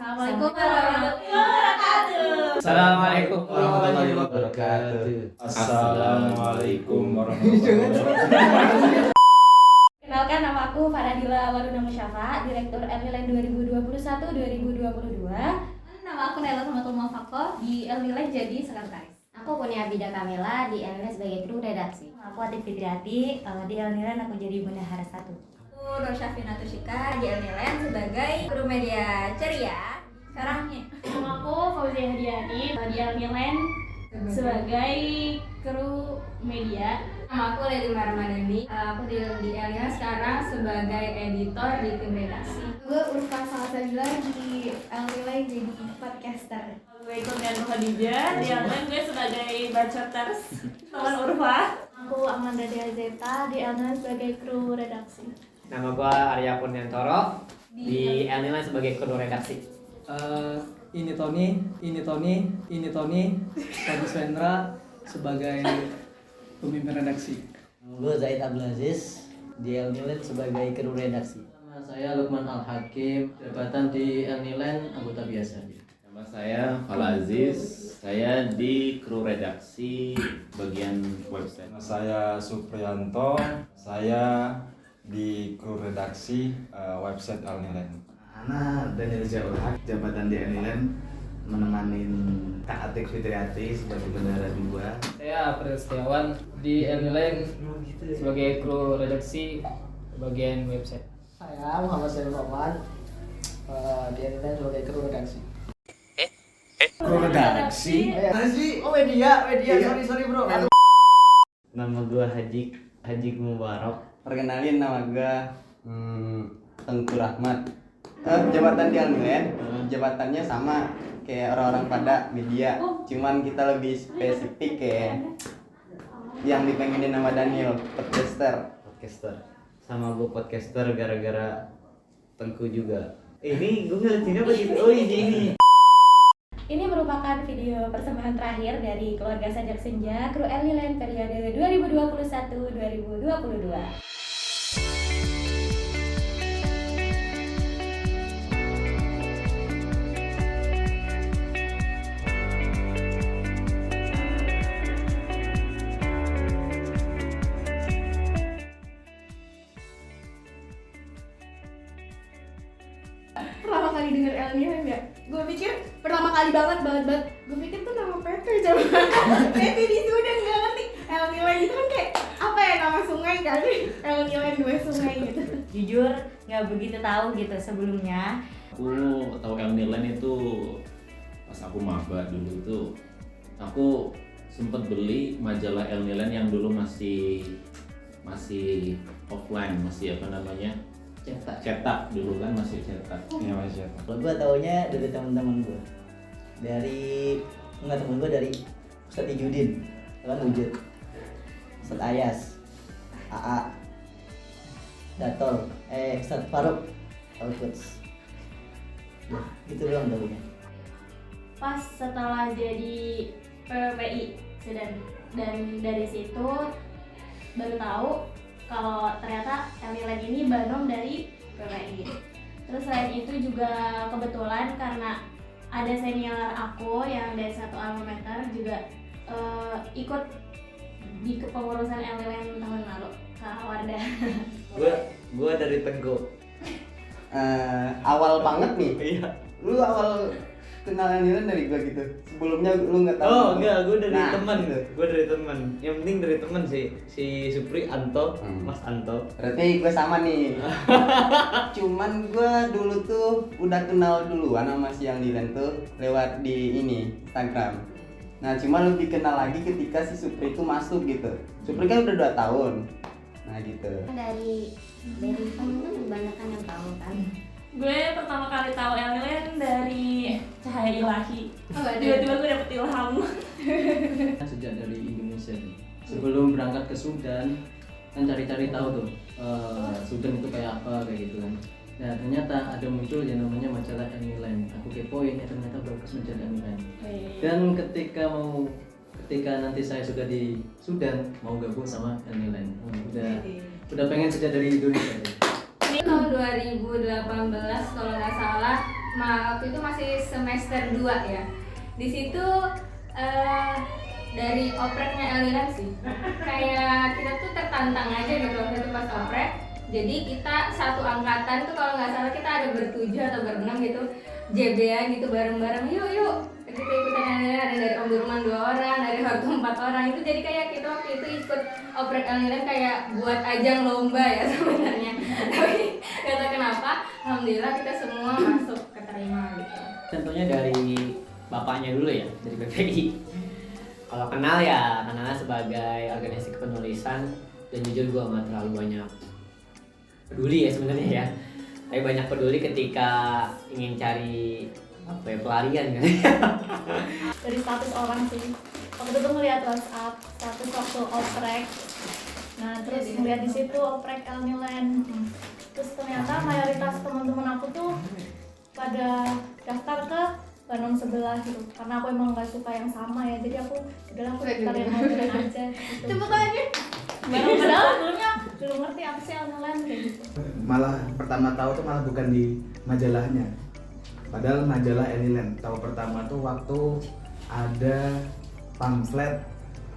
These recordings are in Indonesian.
Assalamualaikum warahmatullahi wabarakatuh. Assalamualaikum warahmatullahi wabarakatuh. Assalamualaikum warahmatullahi wabarakatuh. Kenalkan, nama aku Faradila Waruna Musyafa, Direktur Elnilen 2021-2022. Nama aku Naila Samatul Mafako, di Elnilen jadi sekretaris. Aku Punya Abida Kamila di Elnilen sebagai kru redaksi. Aku Atik Fitriati, di Elnilen aku jadi bendahara 1. Aku Nur Syafina Tushika di Elnilen sebagai kru media ceria. Sekarang Nama aku Fauzia Hadiani di Elnilen sebagai kru media. nama aku Leli Marmadani. Aku di Elnilen sekarang sebagai editor di tim redaksi. Gue Urfa Salsabila di Elnilen jadi podcaster. Gue Kurnian Khadijah di Elnilen gue sebagai bacoters teman Urfa. Aku Amanda Dea Zeta di Elnilen sebagai kru redaksi. Nama gua Arya Purniantoro di Elnilen sebagai kru redaksi. Ini Tony, Tony Swendra sebagai pemimpin redaksi. Gue Zaid Abdul Aziz di Elnilen sebagai kru redaksi. Nama saya Lukman Al Hakim, jabatan di Elnilen anggota biasa. Nama saya Fala Aziz, saya di kru redaksi bagian website. Nama saya Supriyanto, saya di kru redaksi website Elnilen. Ana Daniel Jauhak, jabatan di Elnilen menemani Kak Atik Fitriati sebagai bendahara 2. Saya April Setiawan di Elnilen sebagai kru redaksi bagian website. Saya Muhammad Saiful Rahman di Elnilen sebagai kru redaksi. Kru redaksi? Oh media, sorry bro. Nama gua Haji Mubarak. Perkenalin nama gue Tengku Rahmat. Jabatan di Elnilen, jabatannya sama kayak orang-orang pada media, cuman kita lebih spesifik kayak yang dipengenin nama Daniel, podcaster. Sama gua podcaster gara-gara Tengku juga. Ini gua ngeliatin apa gitu? Oh ini. Ini merupakan video persembahan terakhir dari keluarga Sajak Senja kru Elnilen periode 2021-2022. Pertama kali denger Elnilen ya, gue pikir pertama kali banget, gue pikir tuh nama PT coba. PT di Sudan, gak ngerti Elnilen itu kan kayak apa ya, nama sungai kan, Elnilen 2 sungai gitu. Jujur nggak begitu tahu gitu sebelumnya. Aku tahu Elnilen itu pas aku maba dulu tuh. Aku sempat beli majalah Elnilen yang dulu masih offline, masih apa namanya? Cetak dulu kan, masih cetak. Iya Mas ya. Kalau gue taunya dari teman-teman gue, teman gue dari Ustadz Ijudin, kan Wujud, Ustadz Ayas, AA, Datol, Ustadz Faruk, Alquds. Nah, gitu doang taunya. Pas setelah jadi PWI Sudan, dan dari situ baru tahu kalau ternyata Elnilen ini banom dari PWI. Terus selain itu juga kebetulan karena ada senior aku yang dari satu alma mater juga ikut di kepengurusan Elnilen tahun lalu, Kak Warda. Gua dari Tengku. Awal banget nih. Iya. Lu awal kenal Elnilen dari gue gitu. Sebelumnya lu nggak tahu. Oh enggak, gue dari Nah, teman. gitu. Gue dari teman. Yang penting dari teman sih. Si Supri Anto, Mas Anto. Berarti gue sama nih. Cuman gue dulu tuh udah kenal duluan sama si Elnilen tuh lewat di Instagram. Nah cuma lebih kenal lagi ketika si Supri itu masuk gitu. Supri kan udah 2 tahun. Nah gitu. Dari teman-teman kebanyakan yang tahu kan. Gue pertama kali tahu Elnilen dari Cahaya Ilahi. Tiba-tiba gue dapet ilham. Sejak dari Indonesia nih. Sebelum berangkat ke Sudan, kan cari-cari tahu tuh Sudan itu kayak apa kayak gitu kan. Nah ternyata ada muncul yang namanya majalah Elnilen. Aku kepoin, ternyata bagus majalah Elnilen. Dan ketika nanti saya sudah di Sudan mau gabung sama Elnilen. Udah pengen sejak dari Indonesia. Ini tahun 2018 kalau nggak salah waktu itu masih semester 2 ya. Di situ dari opreknya Elnilen sih, kayak kita tuh tertantang aja gitu waktu itu pas oprek. Jadi kita satu angkatan tuh kalau nggak salah kita ada bertujuh atau berenam gitu, JB-an gitu bareng-bareng, yuk kita ikutan Elnilen. Ada dari Om Durman 2 orang, dari Hortu 4 orang. Itu jadi kayak kita waktu itu ikut oprek Elnilen kayak buat ajang lomba ya sebenarnya. Tapi nggak tahu kenapa, alhamdulillah kita semua masuk keterima gitu. Tentunya dari bapaknya dulu ya, dari PPI. Kalau kenalnya sebagai organisasi kepenulisan, dan jujur gue nggak terlalu banyak peduli ya sebenarnya ya. Tapi banyak peduli ketika ingin cari pelarian kan. Dari status orang sih. Waktu itu ngeliat WhatsApp status waktu oprek. Nah terus ngeliat di situ oprek Elnilen. Terus ternyata mayoritas teman-teman aku tuh pada daftar ke Bandung sebelah gitu, karena aku emang gak suka yang sama ya, jadi aku udahlah aku daftar yang modern aja gitu. Tepuk tangan. Padahal sebelumnya belum ngerti apa sih Elnilen kayak gitu. Malah pertama tahu tuh malah bukan di majalahnya, padahal majalah Elnilen tahu pertama tuh waktu ada pamflet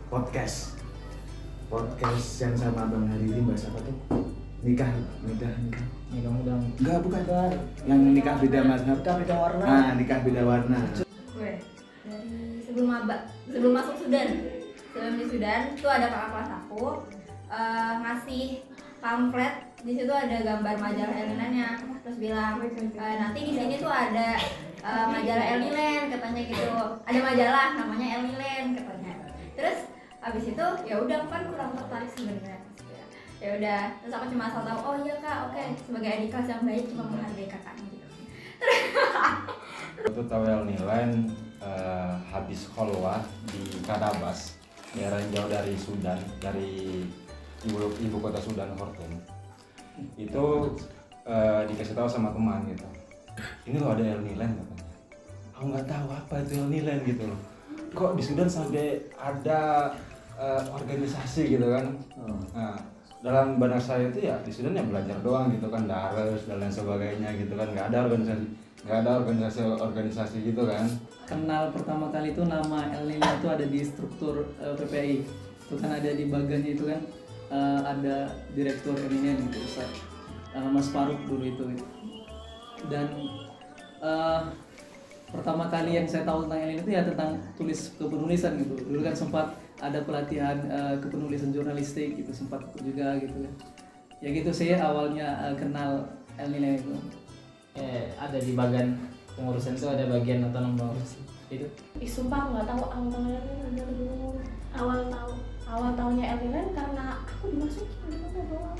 podcast yang sama Bang Hariri bahas apa tuh, nikah Mudah-mudahan. enggak bukan yang nikah beda mazhab, beda warna. nah nikah beda warna. Gue dari sebelum masuk Sudan, sebelum di Sudan tuh ada kakak kelas aku ngasih pamflet. Di situ ada gambar majalah Elnilennya, terus bilang nanti di sini tuh ada majalah Elnilen katanya gitu, ada majalah namanya Elnilen katanya. Terus habis itu ya udah kan kurang tertarik sebenarnya. Ya udah, terus aku cuma asal tahu, oh iya kak, oke, sebagai adik kelas yang baik cuma menghargai kakaknya gitu. Aku tahu Elnilen habis kholwah di Kadabas, daerah yang jauh dari Sudan, dari ibu kota Sudan, Khartoum. Itu dikasih tahu sama teman gitu, ini loh ada Elnilen katanya. Aku nggak tahu apa itu Elnilen gitu loh. Kok di Sudan sampai ada organisasi gitu kan? Nah, dalam benak saya itu ya di Sudan ya belajar doang gitu kan, dares dan lain sebagainya gitu kan, nggak ada organisasi gitu kan. Kenal pertama kali itu nama Elnilen itu ada di struktur PPI, itu kan ada di bagannya itu kan, ada direktur Elnilen gitu, Mas Faruk dulu itu. Dan pertama kali yang saya tahu tentang Elnilen itu ya tentang tulis kepenulisan gitu. Dulu kan sempat ada pelatihan kepenulisan jurnalistik gitu, sempat ikut juga gitu kan. Ya gitu saya awalnya kenal Elnilen itu. Ada di bagian pengurusan itu ada bagian otonom pengurusan itu. Sumpah aku nggak tahu awal tahunnya Elnilen karena aku dimasukin doang.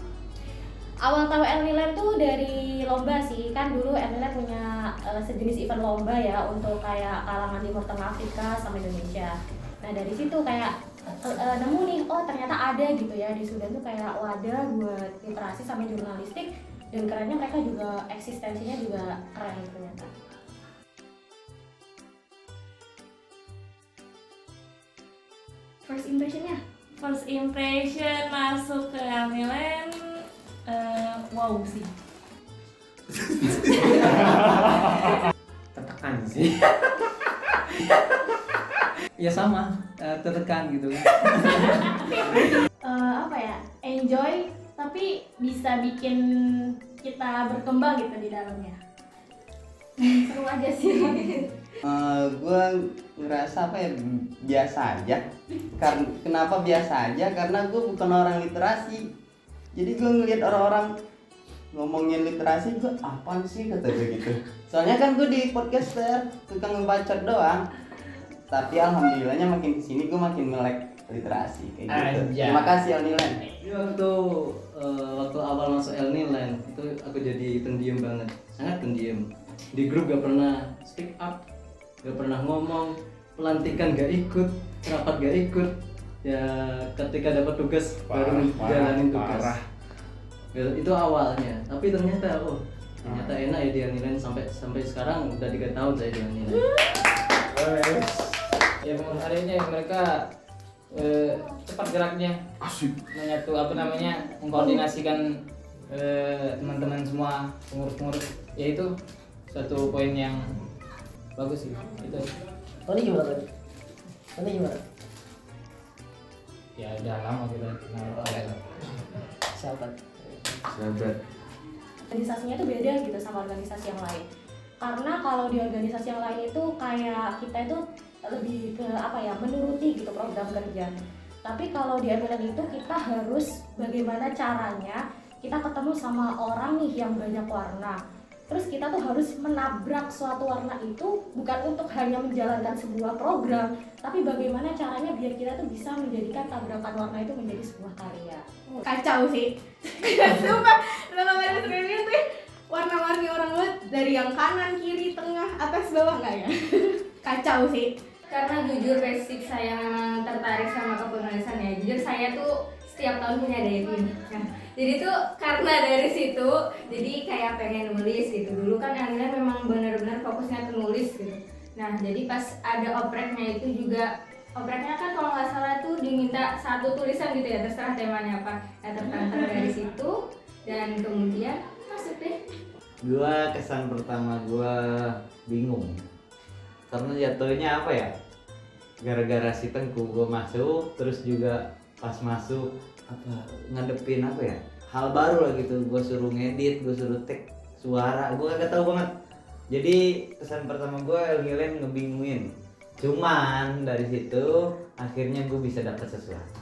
Awal tahu Elnilen tuh dari lomba sih, kan dulu Elnilen punya sejenis event lomba ya untuk kayak kalangan Timur Tengah, Afrika sama Indonesia. Nah dari situ kayak nemu nih, oh ternyata ada gitu ya di Sudan tuh kayak wadah buat literasi sama jurnalistik, dan kerennya mereka juga eksistensinya juga keren ternyata. First impression masuk ke Elnilen, wow sih. Tertekan sih. Ya sama, tertekan gitu kan. Apa ya, enjoy tapi bisa bikin kita berkembang gitu di dalamnya. Seru aja sih. Gue ngerasa apa ya, biasa aja. Kenapa biasa aja? Karena gue bukan orang literasi. Jadi gue ngeliat orang-orang ngomongin literasi, gue apaan sih kata gue gitu. Soalnya kan gue di podcaster tukang ngebacot doang. Tapi alhamdulillahnya makin kesini gue makin melek literasi kayak gitu. Terima kasih Elnilen. Waktu awal masuk Elnilen itu aku jadi pendiam banget, sangat pendiam. Di grup gak pernah speak up, gak pernah ngomong, pelantikan gak ikut, rapat gak ikut. Ya ketika dapat tugas baru jalanin tugas. Itu awalnya. Tapi ternyata enak ya di Elnilen, sampai sekarang udah 3 tahun saya di Elnilen. Ya adanya mereka cepat geraknya, menyatu mengkoordinasikan teman-teman semua pengurus-pengurus, yaitu satu poin yang bagus sih itu. Tony gimana? Tony gimana? Ya udah lama kita kenal. Sahabat. Organisasinya itu beda gitu sama organisasi yang lain. Karena kalau di organisasi yang lain itu kayak kita itu lebih ke apa ya, menuruti gitu program kerja. Tapi kalau di MLN itu kita harus bagaimana caranya kita ketemu sama orang nih yang banyak warna. Terus kita tuh harus menabrak suatu warna itu bukan untuk hanya menjalankan sebuah program, tapi bagaimana caranya biar kita tuh bisa menjadikan tabrakan warna itu menjadi sebuah karya. Kacau sih. Sumpah, dalam gambar screen tuh warna-warni orang banget, dari yang kanan, kiri, tengah, atas, bawah nggak ya? Kacau sih. Karena jujur basic saya memang tertarik sama kepenulisan ya. Jujur saya tuh setiap tahun punya diary. Nah, jadi tuh karena dari situ, jadi kayak pengen nulis gitu. Dulu kan Elnilen memang benar-benar fokusnya ke nulis gitu. Nah, jadi pas ada opreknya itu juga, opreknya kan kalau nggak salah tuh diminta satu tulisan gitu ya, terserah temanya apa. Ya tertantang dari situ dan kemudian masuk deh. Gua kesan pertama gua bingung. Karena jatuhnya apa ya? Gara-gara si Tengku gua masuk, terus juga pas masuk apa ngadepin apa ya? Hal baru lah gitu. Gua suruh ngedit, gua suruh take suara, gua kagak tahu banget. Jadi kesan pertama gua Elnilen ngebingungin. Cuman dari situ akhirnya gue bisa dapat sesuatu.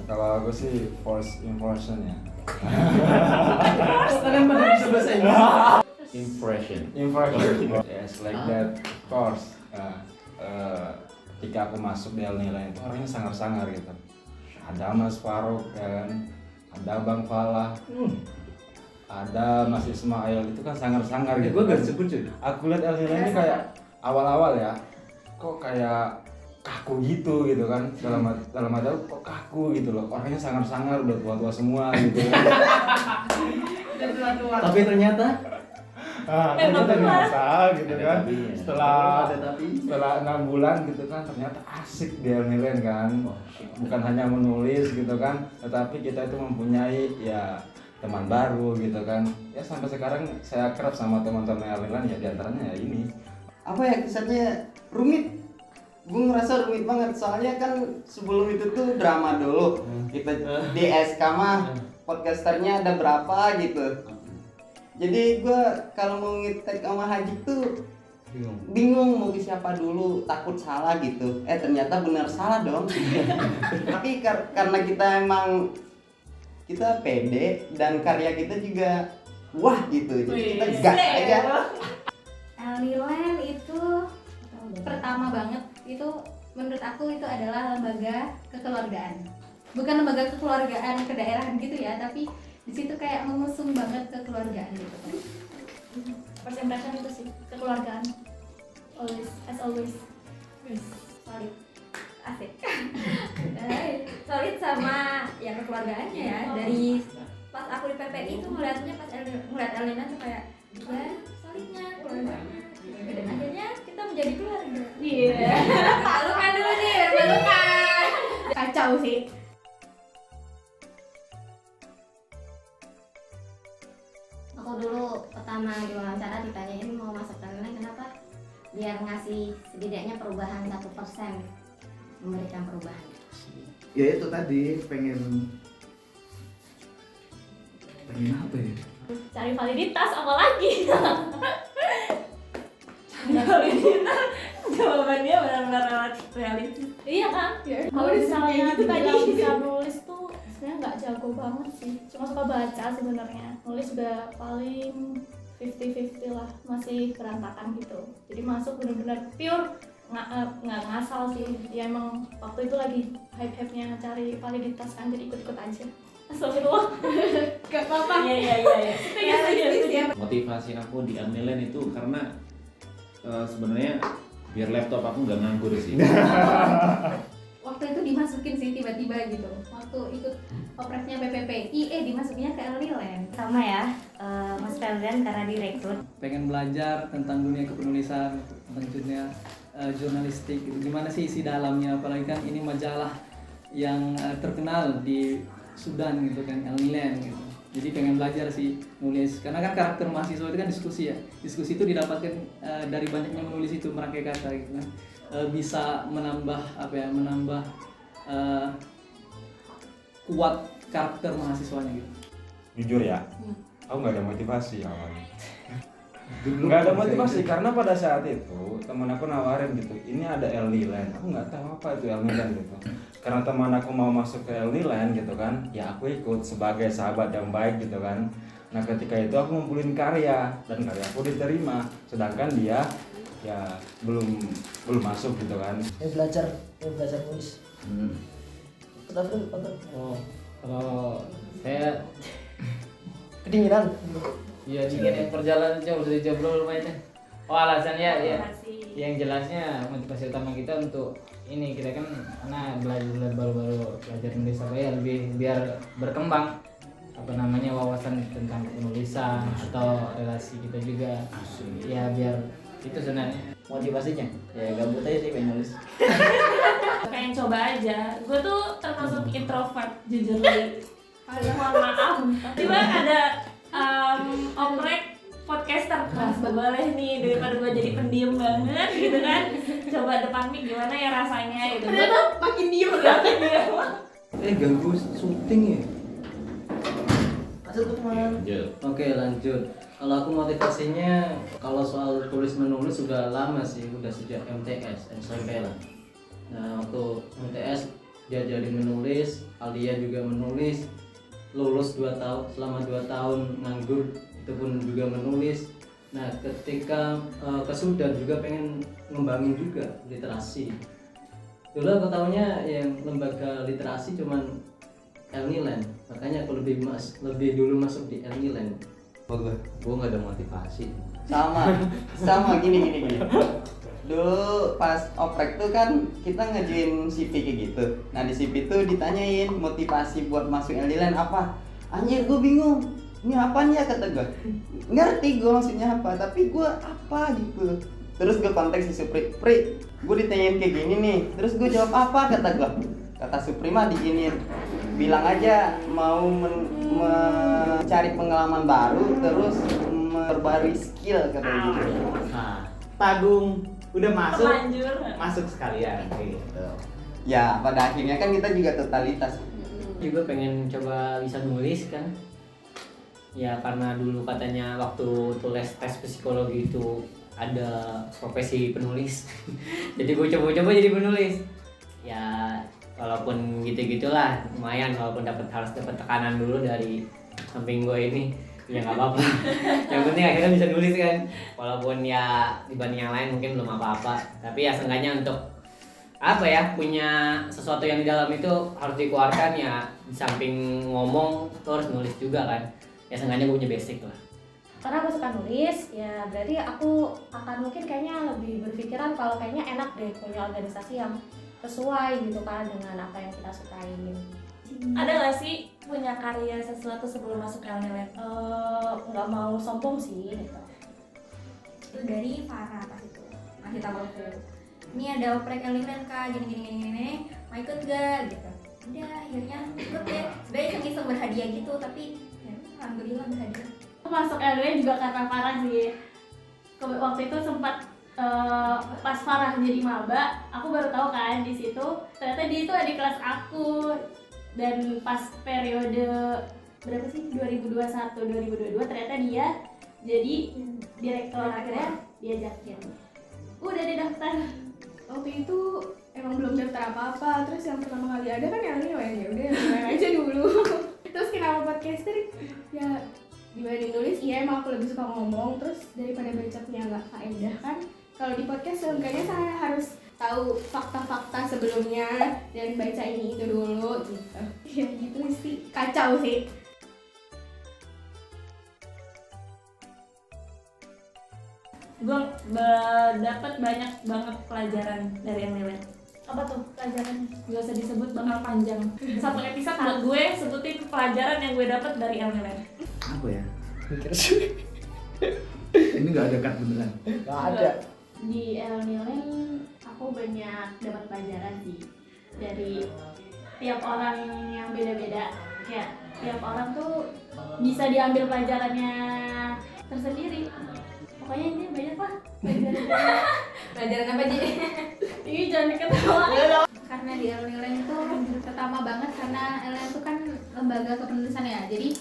Kalau aku sih first impression ya. Impression. Yes, like that. Of course. Ketika aku masuk di Elnilen itu orangnya sangar-sangar gitu. Ada Mas Faruk kan, ada Bang Falah, ada Mas Ismail, itu kan sangar-sangar gitu. Gue gak disebut cuy. Aku lihat Elnilen ini kayak awal-awal ya, kok kayak kaku gitu kan, dalam hati aku kok kaku gitu loh, orangnya sangar-sangar, udah tua-tua semua gitu kan. Tapi ternyata biasa gitu kan. Setelah tapi 6 bulan gitu kan, ternyata asik di Elnilen kan. Bukan hanya menulis gitu kan, tetapi kita itu mempunyai ya teman baru gitu kan. Ya sampai sekarang saya akrab sama teman-teman Elnilen ya, diantaranya ya ini. Apa ya, kesannya rumit. Gue ngerasa rumit banget, soalnya kan sebelum itu tuh drama dulu. Kita di SK mah podcasternya ada berapa gitu. Jadi gue kalau mau ngetek sama Haji tuh bingung mau ke siapa dulu, takut salah gitu. Ternyata benar salah dong. Tapi karena kita emang kita pede dan karya kita juga wah gitu, jadi kita gas aja. Elnilen itu pertama banget itu menurut aku itu adalah lembaga kekeluargaan. Bukan lembaga kekeluargaan kedaerahan gitu ya, tapi di situ kayak mengusung banget kekeluargaan gitu. First impression itu sih, kekeluargaan. Always, as always. Solid. Asik. Solid sama ya kekeluargaannya ya. Dari pas aku di PPI itu ngeliatnya pas ngeliat Elnilen tuh kayak ya solidnya keluarganya. Dan akhirnya kita menjadi keluarga. Iya. Pelukan dulu nih, pelukan. Kacau sih. Aku dulu pertama diwawancara ditanyain mau masuk Elnilen kenapa? Biar ngasih setidaknya perubahan 1%, memberikan perubahan. Ya itu tadi pengen apa ya? Cari validitas apalagi. Cari validitas. Jawabannya benar-benar realistis. Iya kan? Kalau misalnya gitu bilang bisa nulis tuh sebenarnya nggak jago banget sih. Cuma suka baca sebenarnya. Nulis juga paling 50-50 lah, masih berantakan gitu. Jadi masuk benar-benar pure nggak ngasal sih. Ya emang waktu itu lagi hype-hype-nya cari validitas kan, jadi ikut-ikut aja. Astagfirullah. Gak apa-apa. Iya. Motivasi aku di Elnilen itu karena sebenarnya biar laptop aku nggak nganggur sih. Waktu itu dimasukin sih tiba-tiba gitu. Waktu ikut opreknya PPPI, dimasukinnya ke Elnilen. Sama ya, Mas Feldan karena direkrut. pengen belajar tentang dunia kepenulisan, tentang dunia jurnalistik gitu. Gimana sih isi dalamnya, apalagi kan ini majalah yang terkenal di Sudan gitu kan, Elnilen gitu. Jadi pengen belajar sih nulis, karena kan karakter mahasiswa itu kan diskusi ya. Diskusi itu didapatkan dari banyaknya menulis itu, merangkai kata gitu kan. Bisa menambah kuat karakter mahasiswanya gitu. Jujur ya, aku nggak ada motivasi awalnya. Nggak ada motivasi karena pada saat itu teman aku nawarin gitu, ini ada Elniland, aku nggak tahu apa itu Elniland gitu. Karena teman aku mau masuk ke Elniland gitu kan, ya aku ikut sebagai sahabat yang baik gitu kan. Nah ketika itu aku ngumpulin karya dan karya aku diterima, sedangkan dia ya belum masuk gitu kan. Belajar nulis. Oh, kalau saya kedinginan. Iya, dingin perjalanan jauh dari Jablo lumayan. Oh, alasannya ya yang jelasnya motivasi utama kita untuk ini, kita kan karena belajar baru-baru belajar nulis apa ya, lebih biar berkembang apa namanya wawasan tentang penulisan atau relasi kita juga. Ya biar itu sebenarnya motivasinya. Ya gabut aja sih pengen nulis. Pengen coba aja. Gue tuh termasuk introvert jujur nih. Mohon maaf. Tiba ada oprek podcaster, Mas, boleh nih daripada gue jadi pendiam banget gitu kan. Coba depan mic gimana ya rasanya gitu. Ternyata makin diem ya. Ganggu syuting ya. Lanjut. Oke, lanjut. Kalau aku motivasinya, kalau soal tulis menulis sudah lama sih, udah sejak MTS, SMP lah. Nah, waktu MTS diajarin menulis, Alia juga menulis, lulus 2 tahun, selama 2 tahun nganggur itu pun juga menulis. Nah, ketika ke Sudan juga pengen ngembangin juga literasi. Dulu aku taunya yang lembaga literasi cuman Elniland, makanya aku lebih dulu masuk di Elniland. Gue nggak ada motivasi. Sama gini. Dulu pas oprek tuh kan kita ngajuin CV kayak gitu. Nah di CV tuh ditanyain motivasi buat masuk Elniland apa. Anjir gue bingung, ini apaan ya kata gue. Ngerti gue maksudnya apa, tapi gue apa gitu. Terus gue kontak si Supri, gue ditanyain kayak gini nih. Terus gue jawab apa kata gue. Kata Supri mah diginiin, bilang aja mau mencari pengalaman baru terus memperbarui skill kata gitu. Nah, Tagung udah masuk sekalian kayak gitu. Ya pada akhirnya kan kita juga totalitas. Juga pengen coba bisa nulis kan. Ya karena dulu katanya waktu tulis tes psikologi itu ada profesi penulis. Jadi gue coba-coba jadi penulis. Ya walaupun gitu-gitulah lumayan, walaupun harus dapat tekanan dulu dari samping gue ini, ya nggak apa-apa. Yang penting akhirnya bisa nulis kan, walaupun ya dibanding yang lain mungkin belum apa-apa, tapi ya seenggaknya untuk apa ya, punya sesuatu yang di dalam itu harus dikeluarkan ya. Di samping ngomong tuh harus nulis juga kan, ya seenggaknya gue punya basic lah. Karena aku suka nulis, ya berarti aku akan mungkin kayaknya lebih berpikiran kalau kayaknya enak deh punya organisasi yang sesuai gitu kan dengan apa yang kita sukain. Ada gak sih punya karya sesuatu sebelum masuk Elniland? Nggak mau sombong sih gitu. Itu dari Farah pas itu masih tahu aku. Ini ada oprek Elniland kak, gini, mau ikut gak gitu. Udah akhirnya ikut deh. Sebenarnya iseng berhadiah gitu, tapi ya alhamdulillah berhadiah. Aku masuk Elniland juga karena Farah sih. Waktu itu sempat pas Farah jadi maba, aku baru tahu kan di situ ternyata dia itu adik kelas aku. Dan pas periode berapa sih, 2021-2022 ternyata dia jadi direktur, akhirnya diajakin. Udah didaftar. Waktu itu emang belum daftar apa-apa, terus yang pertama kali ada kan yang ini, ya udah main aja dulu. Terus kenapa podcaster? Ya dibanding nulis, iya emang aku lebih suka ngomong, terus daripada bacotnya nggak faedah kan. Kalau di podcast seenggaknya saya harus tahu fakta-fakta sebelumnya dan baca ini itu dulu gitu. Ya gitu sih, kacau sih. Gue dapat banyak banget pelajaran dari Elniland. Apa tuh pelajarannya? Gak usah disebut, bakal panjang. Satu episode buat gue sebutin pelajaran yang gue dapat dari Elniland. Apa ya? Ini nggak ada cut beneran. Nggak ada. Di Elniland aku banyak dapat pelajaran sih dari tiap orang yang beda-beda. kayak tiap orang tuh bisa diambil pelajarannya tersendiri. Pokoknya ini banyak lah Pelajaran apa Ji? ini jangan ketawa. Karena di Elnilen itu pertama banget karena Elnilen itu kan lembaga kepenulisan ya, jadi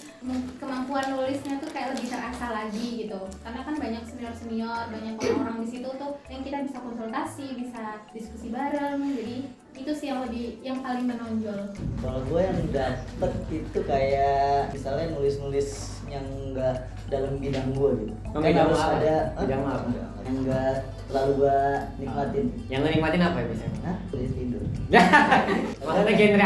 kemampuan nulisnya tuh kayak lebih terasa lagi gitu. Karena kan banyak senior, banyak orang-orang di situ tuh yang kita bisa konsultasi, bisa diskusi bareng. Jadi itu sih yang paling menonjol. Kalau gue yang dapet itu kayak misalnya nulis-nulis yang enggak dalam bidang gue gitu. Kan harus ada bidang apa? yang enggak terlalu gue nikmatin. Yang lo nikmatin apa ya biasanya? Hah? Tulis tidur. Maksudnya genre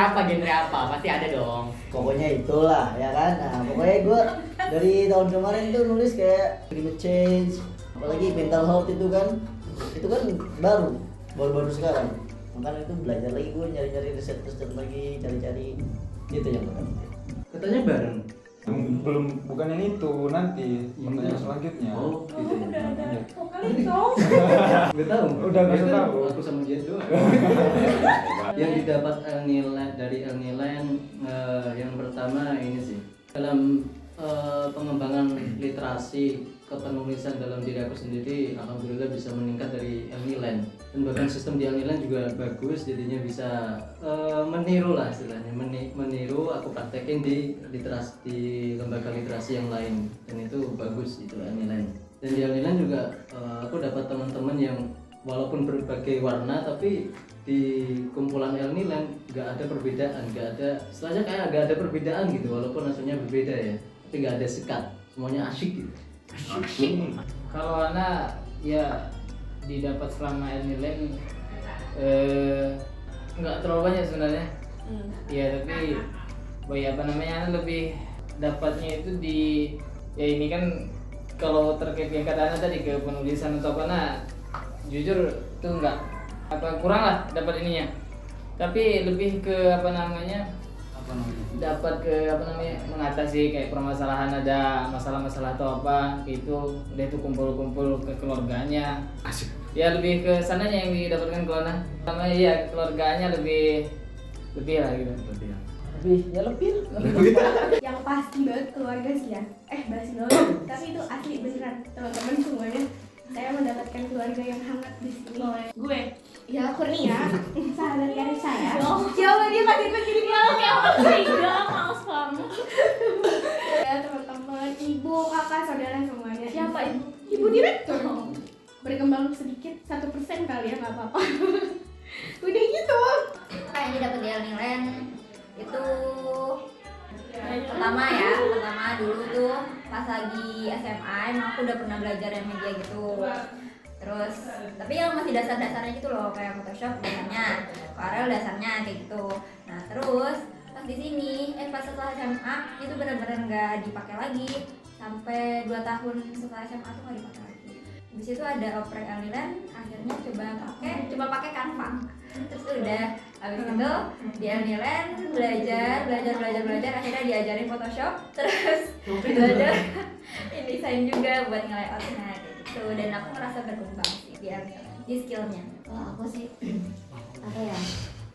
apa? Pasti ada dong. Pokoknya itulah ya kan. Nah pokoknya gue dari tahun kemarin tuh nulis kayak climate change, apalagi mental health itu kan baru sekarang. Makanya itu belajar lagi, gue nyari-nyari riset lagi, cari-cari itu yang benar. Katanya bareng. Belum, bukan yang itu, nanti pertanyaan selanjutnya. Oh, gitu ya. Iya. Nggak tahu. Udah nggak tahu. Aku sama Jet doang. Yang didapat dari Elnilen yang pertama ini sih dalam pengembangan literasi kepenulisan dalam diri aku sendiri, alhamdulillah bisa meningkat dari Elnilen. Dan bahkan sistem di Elnilen juga bagus, jadinya bisa meniru lah istilahnya, meniru aku praktekin di lembaga literasi yang lain, dan itu bagus itu Elnilen. Dan di Elnilen juga aku dapat teman-teman yang walaupun berbagai warna, tapi di kumpulan Elnilen nggak ada perbedaan, istilahnya kayak nggak ada perbedaan gitu, walaupun hasilnya berbeda ya, tapi nggak ada sekat, semuanya asyik gitu. Kalau anak ya didapat selama Elnilen nggak terlalu banyak sebenarnya. Ya tapi apa namanya, anak lebih dapatnya itu di ya ini kan kalau terkait yang kata anak tadi ke penulisan atau apa, nah jujur itu nggak kurang lah dapat ininya. Tapi lebih ke dapat ke mengatasi kayak permasalahan, ada masalah-masalah atau apa gitu, dia tuh kumpul-kumpul ke keluarganya. Asik. Ya lebih ke sananya yang didapatkan keluarga. Sama ya keluarganya lebih lah gitu. Lebih. Yang pasti banget keluarga sih ya. Bahas dulu. Tapi itu asli beneran teman-teman semuanya. Saya mendapatkan keluarga yang hangat di sini. Gue Ya Kurnia, sahabat karib saya. coba dia kasih begini kalau kayak apa sih? Males banget. Ya teman-teman, ibu, kakak, saudara semuanya. Siapa ibu? Ibu direktur. Berkembang sedikit 1% kali ya, nggak apa-apa. Udah gitu. Kayak yang dapet di Elnilen itu pertama dulu tuh pas lagi SMA emang aku udah pernah belajar yang media gitu. Terus tapi yang masih dasar-dasarnya gitu loh, kayak Photoshop dasarnya, Corel dasarnya kayak gitu. Nah terus pas di sini pas setelah SMA itu benar-benar nggak dipakai lagi sampai 2 tahun setelah SMA tuh nggak dipakai lagi. Habis itu ada oprek Elnilen, akhirnya coba pakai Canva. Terus udah habis itu di Elnilen belajar, akhirnya diajarin Photoshop, terus belajar InDesign juga buat nge-layoutnya gitu. Dan aku ngerasa berkembang sih di Elnilen, di skillnya. Kalau aku sih apa ya,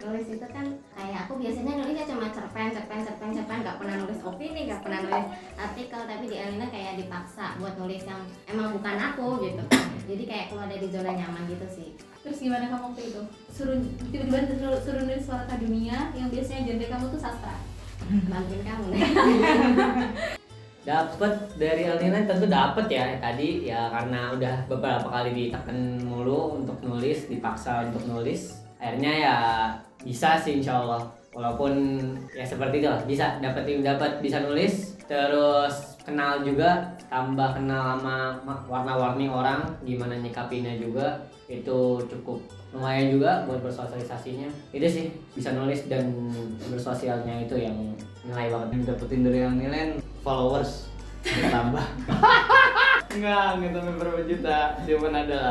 nulis itu kan kayak aku biasanya nulisnya cuma cerpen, nggak pernah nulis opini, nggak pernah nulis artikel. Tapi di Elnilen kayak dipaksa buat nulis yang emang bukan aku gitu. Jadi kayak keluar dari zona nyaman gitu sih. Terus gimana kamu waktu itu? Tiba-tiba suruh nulis suara dunia yang biasanya genre kamu tuh sastra. Bantuin kamu nih. Dapat dari Elnilen tentu dapat ya tadi ya, karena udah beberapa kali ditekan mulu untuk nulis, dipaksa untuk nulis, akhirnya ya bisa sih insya Allah. Walaupun ya seperti itu lah, dapat bisa nulis, terus kenal juga, tambah kenal sama warna-warni orang, gimana nyikapinnya juga, itu cukup lumayan juga buat bersosialisasinya. Itu sih bisa nulis dan bersosialnya itu yang nilai banget. Yang dapetin dari Elnilen followers bertambah. Enggak sampai berapa juta, cuman ada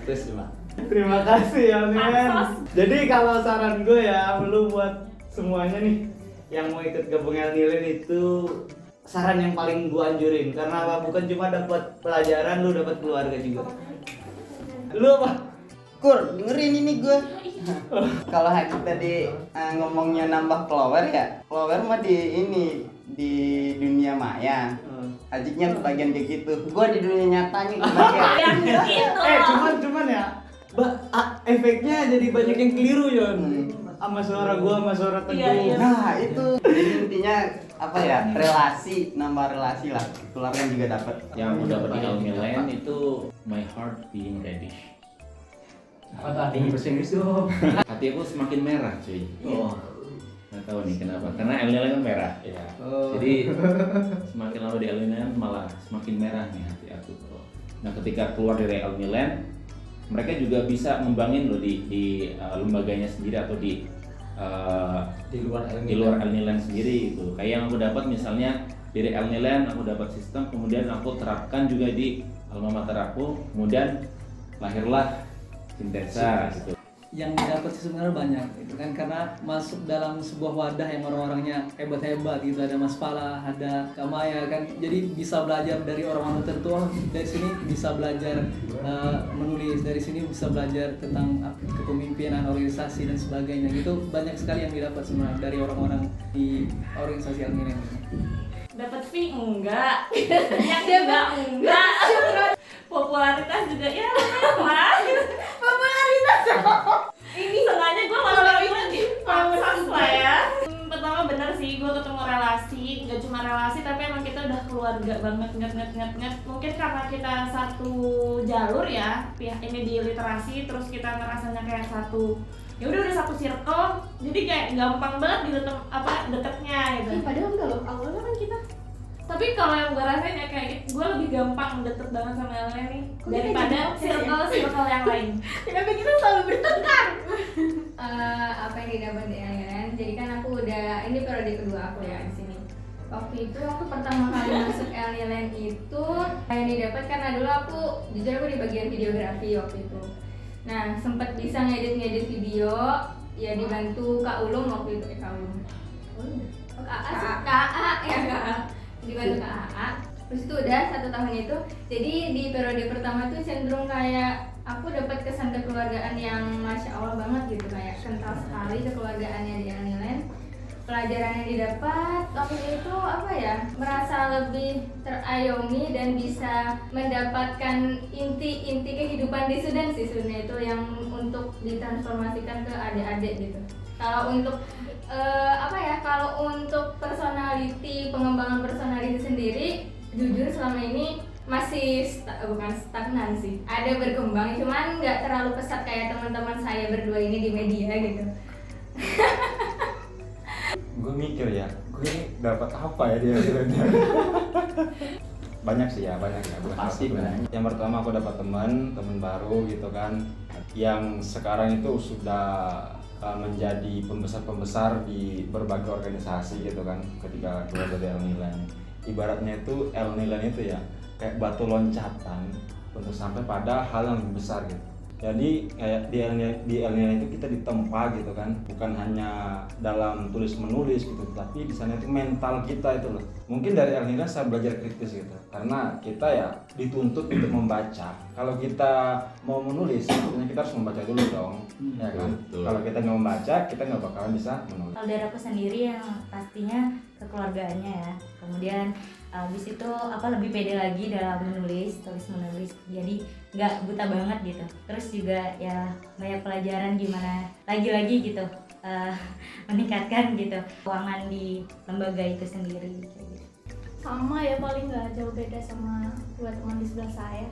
100 cuma. Terima kasih Elnilen. Jadi kalau saran gue ya, lu buat semuanya nih yang mau ikut gabung Elnilen itu saran yang paling gue anjurin, karena bukan cuma dapat pelajaran, lu dapat keluarga juga. Lu apa? Kur, dengerin ini gue. Kalau Haji tadi ngomongnya nambah follower ya, follower mah di ini di dunia maya. Hajiknya kebagian kayak gitu. Gue di dunia nyatanya kebagian. Cuman ya, efeknya jadi banyak yang keliru Yon. Sama suara gua, sama suara Teguh. Nah itu. Jadi intinya apa ya? Relasi, nambah relasi lah. Keluarga juga dapat. Yang aku dapat di Almilen itu my heart being reddish. Apa tuh artinya bahasa Inggris tuh? Hati aku semakin merah cuy. Oh. Nggak tahu nih kenapa. Karena Almilen kan merah. Ya. Jadi semakin lama di Almilen malah semakin merah nih hati aku. Nah ketika keluar dari Almilen, mereka juga bisa ngembangin loh di lembaganya sendiri atau di luar Almilen sendiri itu. Kayak yang aku dapat misalnya dari Almilen aku dapat sistem, kemudian aku terapkan juga di alma mater aku, kemudian lahirlah Sintensa gitu. Yang didapat sih sebenarnya banyak itu kan, karena masuk dalam sebuah wadah yang orang-orangnya hebat-hebat gitu. Ada Mas Pala, ada Kamaya kan, jadi bisa belajar dari orang-orang tertentu. Dari sini bisa belajar menulis, dari sini bisa belajar tentang kepemimpinan organisasi dan sebagainya gitu. Banyak sekali yang didapat sebenarnya dari orang-orang di organisasi Almilen. Dapat fee enggak, yang enggak. Popularitas juga ya lah. Popularitas. Ini sengaja gue malah lagi paksa lah ya. Pertama benar sih, gue ketemu relasi, nggak cuma relasi tapi emang kita udah keluarga banget, nget. Mungkin karena kita satu jalur ya, pihak ini di literasi, terus kita ngerasanya kayak satu, ya udah satu circle, jadi kayak gampang banget gitu deketnya gitu. Padahal enggak loh, awalnya kan kita. Tapi kalau yang gue rasain ya kayak gitu, gue lebih gampang deket banget sama yang lain nih daripada circle yang lain. Kenapa kita selalu bertengkar? Apa yang didapat di Almilen? Jadi kan aku udah, ini periode kedua aku ya di sini. Waktu itu aku pertama kali masuk Almilen itu yang didapat karena dulu aku jujur aku di bagian videografi waktu itu. Nah sempat bisa ngedit video ya dibantu Kak Ulum waktu itu. Kak Ulum. Kak dibantu Kak AA. Terus itu udah 1 tahun itu. Jadi di periode pertama tuh cenderung kayak aku dapat kesan kekeluargaan yang masya Allah banget gitu, kayak kental sekali kekeluargaannya di Almilen. Pelajaran yang didapat waktu itu apa ya, merasa lebih terayomi dan bisa mendapatkan inti kehidupan di Sudan sih sebenarnya, itu yang untuk ditransformasikan ke adik-adik gitu. Kalau untuk kalau untuk personality, pengembangan personality sendiri, jujur selama ini masih bukan stagnan sih, ada berkembang, cuman nggak terlalu pesat kayak teman-teman saya berdua ini di media gitu. Gue mikir ya, gue dapat apa ya dia sebenarnya? Banyak ya. Pasti banyak. Yang pertama aku dapat teman baru gitu kan, yang sekarang itu sudah menjadi pembesar di berbagai organisasi gitu kan. Ketika keluar dari Almilen, ibaratnya itu Almilen itu ya kayak batu loncatan untuk sampai pada hal yang lebih besar gitu. Jadi kayak di Almilen itu kita ditempa gitu kan, bukan hanya dalam tulis menulis gitu, tapi di sana itu mental kita itu loh. Mungkin dari Almilen saya belajar kritis gitu, karena kita ya dituntut untuk membaca. Kalau kita mau menulis, sebenarnya kita harus membaca dulu dong, ya kan? Kalau kita nggak membaca, kita nggak bakalan bisa menulis. Kalau dari aku sendiri yang pastinya kekeluargaannya ya, kemudian habis itu lebih pede lagi dalam tulis menulis, jadi nggak buta banget gitu. Terus juga ya banyak pelajaran gimana lagi gitu meningkatkan gitu keuangan di lembaga itu sendiri gitu. Sama ya, paling nggak jauh beda sama dua teman di sebelah saya.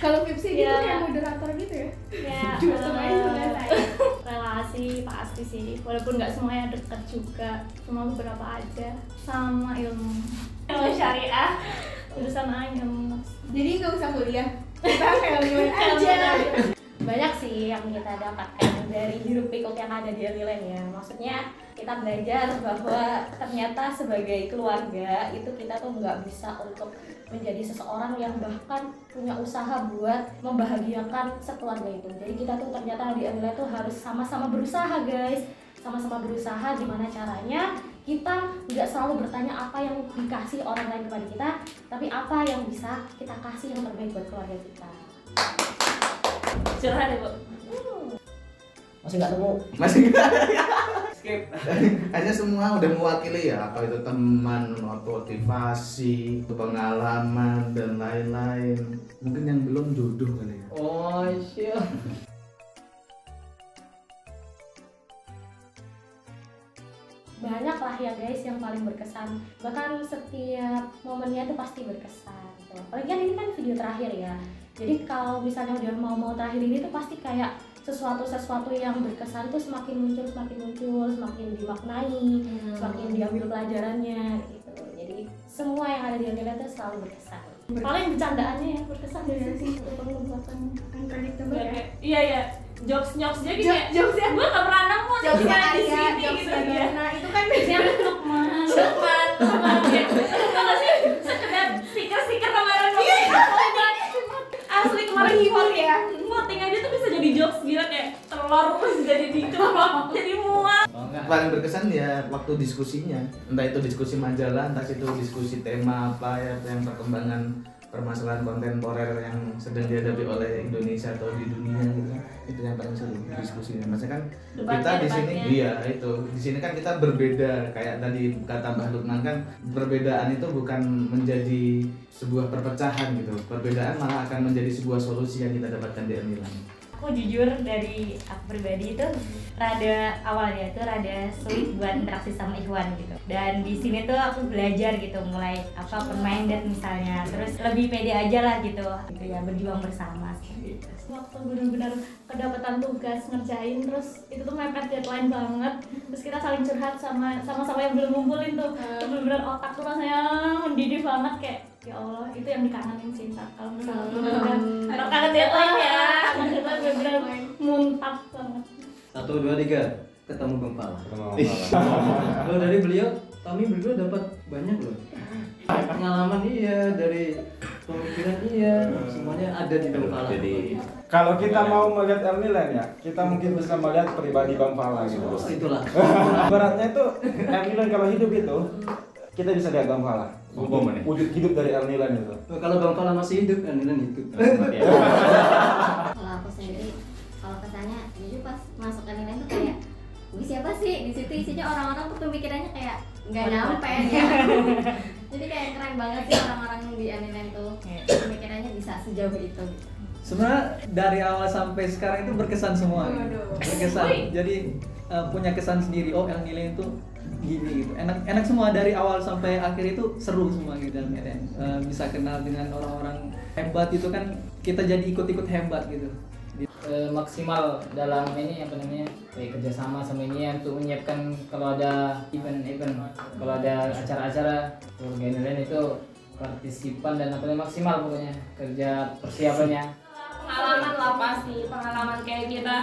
Kalau Pipsi gitu kayak moderator gitu ya? Ya, Cuma semuanya sebelah saya. relasi pasti sih, walaupun nggak semuanya dekat juga, cuma beberapa aja. Sama ilmu syariah, jurusan ilmu. Jadi nggak usah kuliah, kita kayak Almilen aja. Banyak sih yang kita dapatkan dari hiruk pikuk yang ada di Almilen ya. Maksudnya kita belajar bahwa ternyata sebagai keluarga itu kita tuh nggak bisa untuk menjadi seseorang yang bahkan punya usaha buat membahagiakan sekeluarga itu. Jadi kita tuh ternyata di Almilen tuh harus sama-sama berusaha guys, sama-sama berusaha. Gimana caranya kita nggak selalu bertanya apa yang dikasih orang lain kepada kita, tapi apa yang bisa kita kasih yang terbaik buat keluarga kita. Curhat ya, Bu. Masih nggak nemu. Masih nggak. Skip. Hanya semua udah mewakili ya, apa itu teman, motivasi, pengalaman dan lain-lain. Mungkin yang belum jodoh kali ya. Oh, siap. Banyak lah ya guys yang paling berkesan, bahkan setiap momennya itu pasti berkesan gitu. Apalagi kan ini kan video terakhir ya, jadi kalau misalnya udah mau terakhir ini tuh pasti kayak sesuatu yang berkesan tuh semakin muncul, semakin dimaknai, semakin diambil pelajarannya gitu. Jadi semua yang ada di Elniland tuh selalu berkesan. Paling bercandaannya ya berkesan dari sih untuk pembuatan unpredictable ya. Iya ya, jokes-nya jadi kayak jokes-nya gue gak pernah nemu jokes-nya di Arya, sini jokes-nya gitu ya. Nah itu kan Yang Lukman kayak kalau sih sekedar stiker kemarin asli kemarin menghibur ya. voting aja tuh bisa jadi jokes gila kayak telur terus jadi diceplok jadi muat. Paling berkesan ya waktu diskusinya, entah itu diskusi majalah, entah itu diskusi tema apa ya, yang perkembangan permasalahan kontemporer yang sedang dihadapi oleh Indonesia atau di dunia gitu kan. Itu yang paling seru diskusinya. Maksudnya kan kita di sini iya itu. Di sini kan kita berbeda, kayak tadi kata Mbah Lukman kan, perbedaan itu bukan menjadi sebuah perpecahan gitu. Perbedaan malah akan menjadi sebuah solusi yang kita dapatkan di Elniland. Aku jujur dari aku pribadi itu awalnya itu rada sulit buat interaksi sama Ikhwan gitu. Dan di sini tuh aku belajar gitu, mulai apa open-minded misalnya, terus lebih pede aja lah gitu ya, berjuang bersama gitu. Waktu benar-benar kedapatan tugas ngerjain terus itu tuh mepet deadline banget, terus kita saling curhat sama yang belum ngumpulin tuh. Itu benar-benar otak tuh rasanya mendidih banget kayak ya Allah, itu yang dikangenin cinta. Kalau misalnya benar-benar kangen deadline ya, kita benar-benar muntah banget. 1, 2, 3 ketemu Bang Pala. Kalau dari beliau, kami berdua dapat banyak loh. Pengalaman iya, dari pemikiran iya, semuanya ada di Bang Pala. Jadi Kalau kita mau melihat Elniland ya, kita mungkin bisa melihat pribadi Bang Pala gitu. Itulah. Beratnya itu Elniland kalau hidup itu kita bisa lihat Bang Pala. Wujud hidup dari Elniland itu. Kalau Bang Pala masih hidup, Elniland hidup. Kalau aku sendiri, kalau kesannya jujur pas masuk Elniland tuh kayak ini siapa sih? Di situ isinya orang-orang tuh pemikirannya kayak nggak nyampe ya. Jadi kayak keren banget sih orang-orang di Elniland tuh, pemikirannya bisa sejauh itu. Sebenarnya dari awal sampai sekarang itu berkesan semua. Berkesan. Jadi punya kesan sendiri. Oh, Elniland itu gini gitu. Enak semua dari awal sampai akhir itu seru semua gitu. Bisa kenal dengan orang-orang hebat itu kan, kita jadi ikut-ikut hebat gitu. Maksimal dalam ini apa namanya kayak kerjasama sama ini untuk menyiapkan kalau ada event kalau ada acara-acara keluarga Elniland itu partisipan dan apa maksimal pokoknya kerja persiapannya. Pengalaman lah pasti, pengalaman kayak kita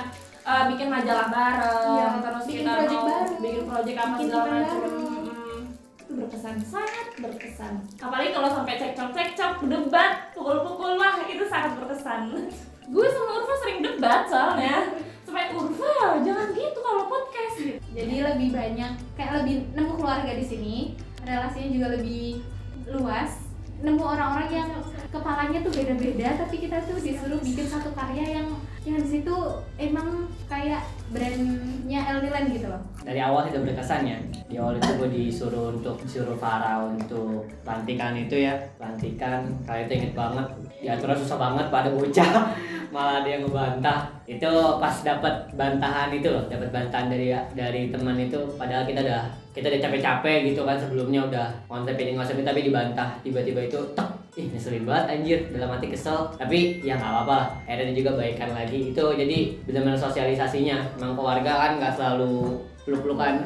bikin majalah bareng, terus bikin kita project mau bareng, bikin project apa bikin segala event macam. bareng. Itu berkesan, sangat berkesan. Apalagi kalau sampai cekcok, debat, pukul-pukul lah, itu sangat berkesan. Gue sama Urfa sering debat soalnya. Sampai Urfa, jangan gitu kalau podcast gitu. Jadi lebih banyak, kayak lebih nemu keluarga di sini, relasinya juga lebih luas, nemu orang-orang yang kepalanya tuh beda-beda, tapi kita tuh disuruh bikin satu karya yang di situ emang kayak brandnya Elniland gitu loh. Dari awal tidak berkesan ya. Di awal itu gue disuruh Farah untuk pelantikan itu ya, pelantikan kali itu inget banget. Diaturnya susah banget pada bocah, malah dia ngebantah. Itu pas dapat bantahan itu loh, dapat bantahan dari teman itu. Padahal kita udah capek-capek gitu kan sebelumnya, udah konsep ini tapi dibantah. Tiba-tiba itu tek, ngeselin banget anjir, dalam hati kesel. Tapi ya nggak apa-apa lah, akhirnya juga baikan lagi. Itu jadi benar-benar sosialisasinya. Emang keluarga kan nggak selalu peluk-pelukan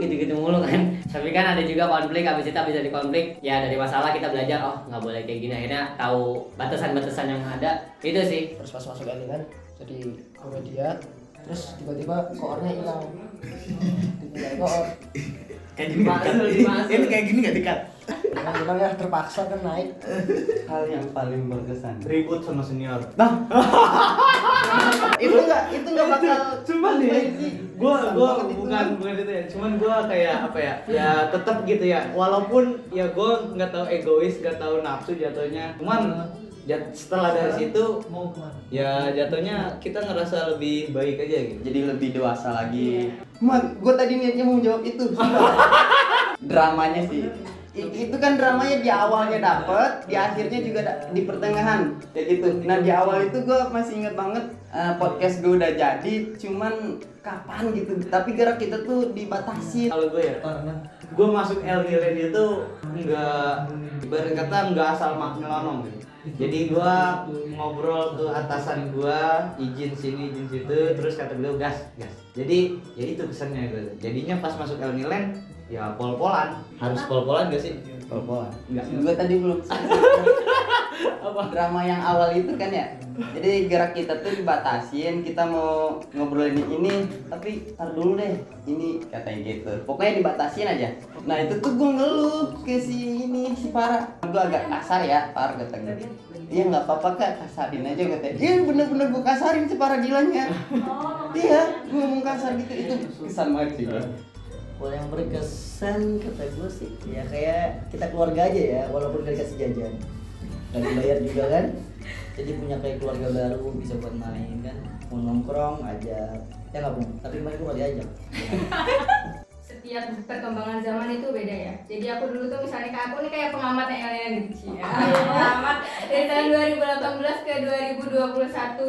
gitu-gitu mulu kan. Tapi kan ada juga konflik, habis itu bisa dikonflik. Ya dari masalah kita belajar, oh nggak boleh kayak gini. Akhirnya tahu batasan-batasan yang ada. Itu sih. Terus pas masuk Elniland jadi media, terus tiba-tiba koornya hilang. Ditinggal koor. Kayak gini Ini kayak gini nggak dikat. Memang ya terpaksa kan naik. Hal yang paling berkesan Ribut sama senior. itu nggak bakal Cuman nih, gua bukan itu ya. Cuman gua kayak apa ya? Ya tetap gitu ya. Walaupun ya gua nggak tahu egois, nggak tahu nafsu jatuhnya. Cuman setelah dari situ mau kemana? ya jatuhnya kita ngerasa lebih baik aja gitu. Jadi lebih dewasa lagi. Gue tadi niatnya mau jawab itu. Dramanya sih. Itu kan dramanya di awalnya dapet, di akhirnya juga di pertengahan kayak gitu. Nah di awal itu gue masih inget banget podcast gue udah jadi, cuman kapan gitu. Tapi gerak kita tuh dibatasi. Kalau gue ya, gue masuk El Nilen itu nggak, ibarat kata nggak asal nyelonong gitu. Jadi gue ngobrol ke atasan gue, izin sini izin situ, terus kata beliau gas. Jadi ya itu kesannya gitu. Jadinya pas masuk El Nilen ya pol-polan. Harus pol-polan gak sih? Pol-polan. Enggak. Gue tadi belum. Apa? Drama yang awal itu kan ya. Jadi gerak kita tuh dibatasin, kita mau ngobrolin ini, tapi tar dulu deh. Ini katanya gitu. Pokoknya dibatasin aja. Nah, itu tuh gue ngeluh ke si Farah. Gue agak kasar ya, Farah kata gue. Iya nggak apa-apa Kak, kasarin aja katanya. Iya bener-bener gue kasarin si Farah gilanya. Iya, gue ngomong kasar gitu. Itu kesan banget sih. Kalau yang berkesan kata gue sih ya kayak kita keluarga aja ya, walaupun gak dikasih jajan dan dibayar juga kan, jadi punya kayak keluarga baru, bisa buat main kan, mau nongkrong aja ya nggak pun, tapi kemarin gue gak diajak. Setiap perkembangan zaman itu beda ya. Jadi aku dulu tuh misalnya aku nih kayak pengamat yang gitu ya. Pengamat dari tahun 2018 ke 2021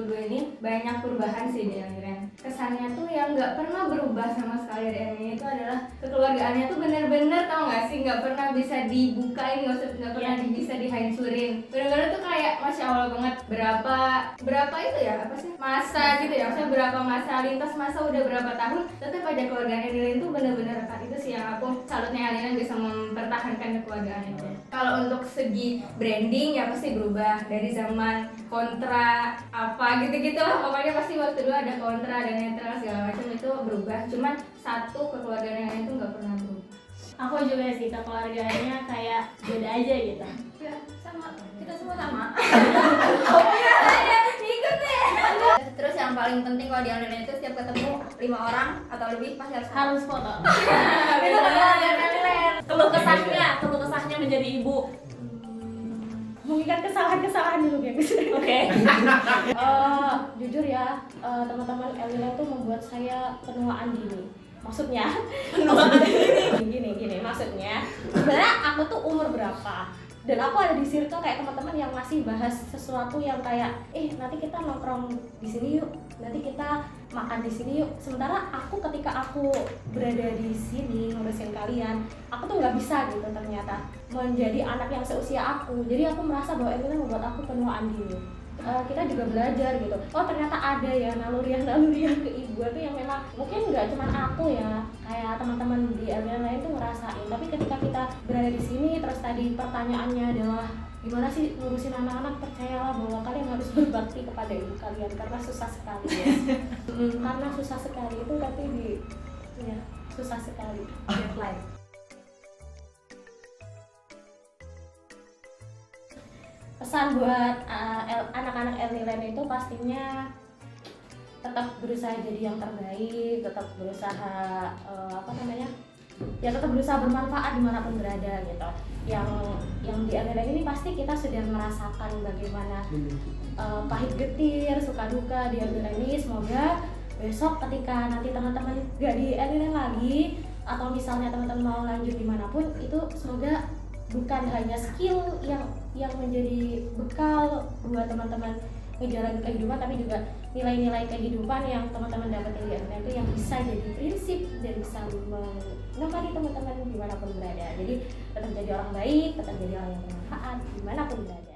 2022 ini banyak perubahan sih di Elnilen. Kesannya tuh yang nggak pernah berubah sama sekali di Elnilen itu adalah kekeluargaannya tuh bener-bener, tau nggak sih, nggak pernah bisa dibukain, nggak pernah bisa dihancurin. Bener-bener tuh kayak masya Allah banget. Berapa itu ya, apa sih, masa gitu ya, maksudnya berapa masa lintas masa udah berapa tahun tetap aja keluargaan Elnilen itu benar-benar erat. Itu sih yang aku salutnya Elnilen bisa mempertahankan kekeluargaan itu. Kalau untuk segi branding ya pasti berubah dari zaman kontra apa gitu-gitu lah, pokoknya pasti waktu dulu ada kontra dan netral segala macam itu berubah. Cuman satu kekeluargaan Elnilen itu nggak pernah berubah. Aku juga sih kekeluargaannya kayak beda aja gitu. Ya sama, kita semua sama. Terus yang paling penting kalau di Elnilen itu setiap ketemu 5 orang atau lebih pasti harus foto. Itu kekeluargaan Elnilen. Keluh kesahnya menjadi ibu. Mengingat kesalahan dulu guys. Oke. Jujur ya, teman-teman Elnilen tuh membuat saya penuaan dini. Maksudnya gini maksudnya sebenarnya aku tuh umur berapa dan aku ada di circle kayak teman-teman yang masih bahas sesuatu yang kayak nanti kita nongkrong di sini yuk, nanti kita makan di sini yuk. Sementara aku ketika aku berada di sini ngurusin kalian, aku tuh nggak bisa gitu ternyata menjadi anak yang seusia aku. Jadi aku merasa bahwa Elnilen membuat aku penuaan dini. Kita juga belajar gitu. Oh ternyata ada ya naluriah keibuan tuh yang memang mungkin nggak cuma aku ya, kayak teman-teman di Elnilen lain tuh ngerasain. Tapi ketika kita berada di sini, terus tadi pertanyaannya adalah gimana sih ngurusin anak-anak, percayalah bahwa kalian harus berbakti kepada ibu kalian karena susah sekali ya. Karena susah sekali itu, tapi susah sekali. Deadline. Pesan buat anak-anak Elnilen itu pastinya tetap berusaha jadi yang terbaik, tetap berusaha tetap berusaha bermanfaat dimanapun berada gitu. Yang di Elnilen ini pasti kita sudah merasakan bagaimana pahit getir, suka duka di Elnilen ini. Semoga besok ketika nanti teman-teman gak di Elnilen lagi atau misalnya teman-teman mau lanjut dimanapun, itu semoga bukan hanya skill yang menjadi bekal buat teman-teman menjalani kehidupan, tapi juga nilai-nilai kehidupan yang teman-teman dapetin di Elnilen itu yang bisa jadi prinsip dan bisa menemani teman-teman dimanapun berada. Jadi tetap jadi orang baik, tetap jadi orang yang bermanfaat dimanapun berada.